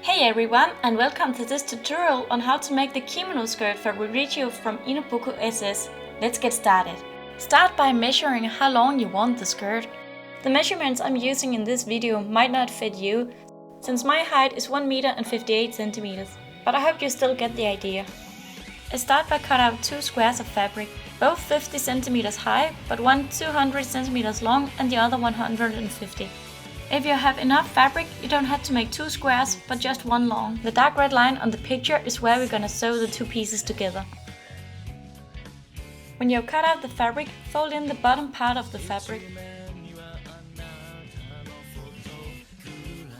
Hey everyone, and welcome to this tutorial on how to make the kimono skirt for Ririchiyo from Boku SS. Let's get started. Start by measuring how long you want the skirt. The measurements I'm using in this video might not fit you, since my height is 1 meter and 58 centimeters, but I hope you still get the idea. Start by cut out 2 squares of fabric, both 50 centimeters high, but one 200 centimeters long and the other 150. If you have enough fabric, you don't have to make 2 squares, but just one long. The dark red line on the picture is where we're gonna sew the 2 pieces together. When you've cut out the fabric, fold in the bottom part of the fabric.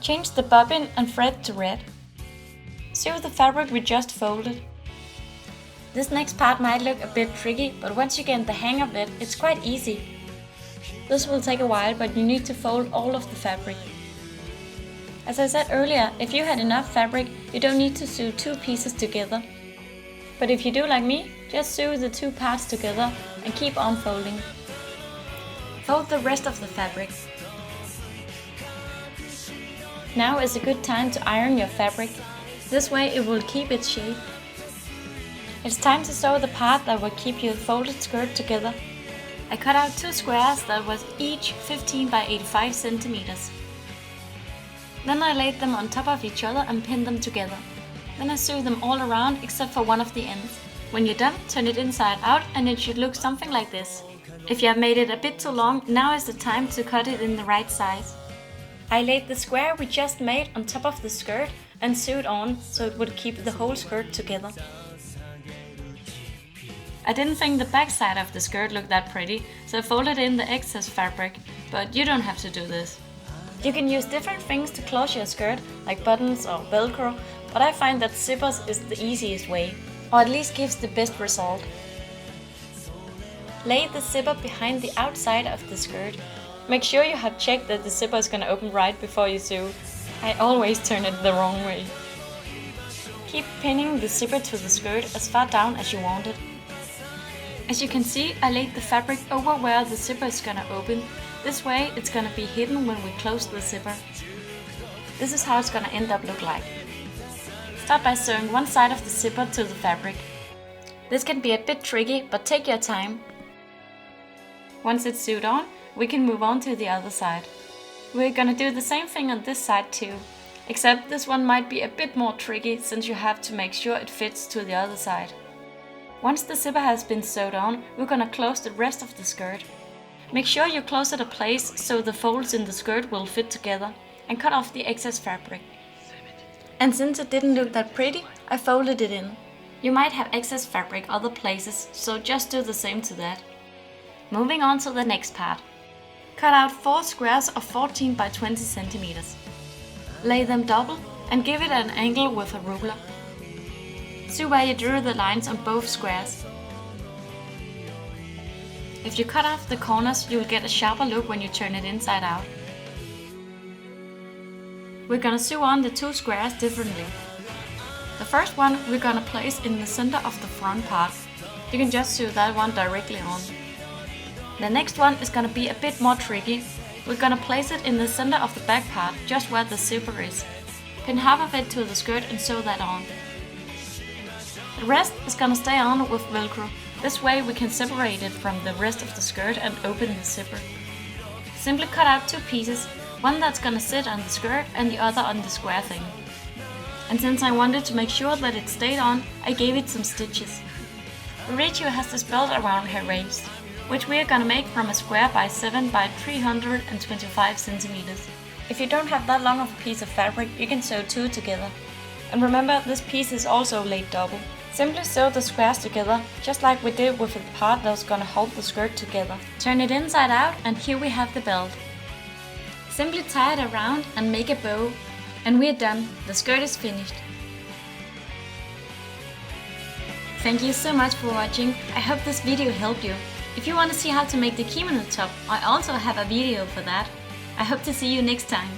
Change the bobbin and thread to red. Sew the fabric we just folded. This next part might look a bit tricky, but once you get the hang of it, it's quite easy. This will take a while, but you need to fold all of the fabric. As I said earlier, if you had enough fabric, you don't need to sew 2 pieces together. But if you do like me, just sew the 2 parts together and keep on folding. Fold the rest of the fabric. Now is a good time to iron your fabric. This way it will keep its shape. It's time to sew the part that will keep your folded skirt together. I cut out 2 squares that was each 15 by 85 centimeters. Then I laid them on top of each other and pinned them together. Then I sewed them all around except for one of the ends. When you're done, turn it inside out and it should look something like this. If you have made it a bit too long, now is the time to cut it in the right size. I laid the square we just made on top of the skirt and sewed on so it would keep the whole skirt together. I didn't think the back side of the skirt looked that pretty, so I folded in the excess fabric, but you don't have to do this. You can use different things to close your skirt, like buttons or velcro, but I find that zippers is the easiest way, or at least gives the best result. Lay the zipper behind the outside of the skirt. Make sure you have checked that the zipper is gonna open right before you sew. I always turn it the wrong way. Keep pinning the zipper to the skirt as far down as you want it. As you can see, I laid the fabric over where the zipper is gonna open. This way it's gonna be hidden when we close the zipper. This is how it's gonna end up look like. Start by sewing one side of the zipper to the fabric. This can be a bit tricky, but take your time. Once it's sewed on, we can move on to the other side. We're gonna do the same thing on this side too, except this one might be a bit more tricky since you have to make sure it fits to the other side. Once the zipper has been sewed on, we're gonna close the rest of the skirt. Make sure you close at a place so the folds in the skirt will fit together, and cut off the excess fabric. And since it didn't look that pretty, I folded it in. You might have excess fabric other places, so just do the same to that. Moving on to the next part. Cut out 4 squares of 14 by 20 centimeters. Lay them double and give it an angle with a ruler. See where you drew the lines on both squares. If you cut off the corners, you'll get a sharper look when you turn it inside out. We're gonna sew on the 2 squares differently. The first one we're gonna place in the center of the front part. You can just sew that one directly on. The next one is gonna be a bit more tricky. We're gonna place it in the center of the back part, just where the zipper is. Pin half of it to the skirt and sew that on. The rest is gonna stay on with velcro. This way we can separate it from the rest of the skirt and open the zipper. Simply cut out 2 pieces, one that's gonna sit on the skirt and the other on the square thing. And since I wanted to make sure that it stayed on, I gave it some stitches. Ririchiyo has this belt around her waist, which we are gonna make from a square by 7 by 325 centimeters. If you don't have that long of a piece of fabric, you can sew 2 together. And remember, this piece is also laid double. Simply sew the squares together, just like we did with the part that was gonna hold the skirt together. Turn it inside out and here we have the belt. Simply tie it around and make a bow. And we're done, the skirt is finished. Thank you so much for watching, I hope this video helped you. If you want to see how to make the kimono top, I also have a video for that. I hope to see you next time.